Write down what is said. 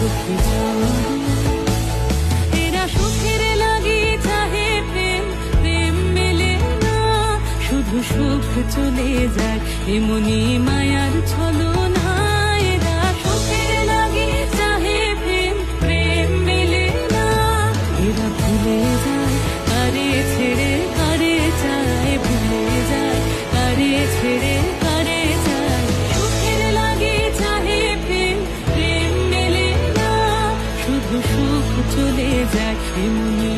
চোখে জল। এরা সুখের লাগি চাহে প্রেম, প্রেম মেলে না, শুধু সুখ চলে যায় এমনি মায়ার ছলনা। এরা সুখের লাগি চাহে প্রেম, প্রেম মেলে না, এরা ভুলে যায় কারে ছেড়ে কারে চায়, ভুলে যায় কারে ছেড়ে কারে চায়। সুখের লাগি চাহে প্রেম, প্রেম মেলে না, শুধু সুখ চলে যায় এমনি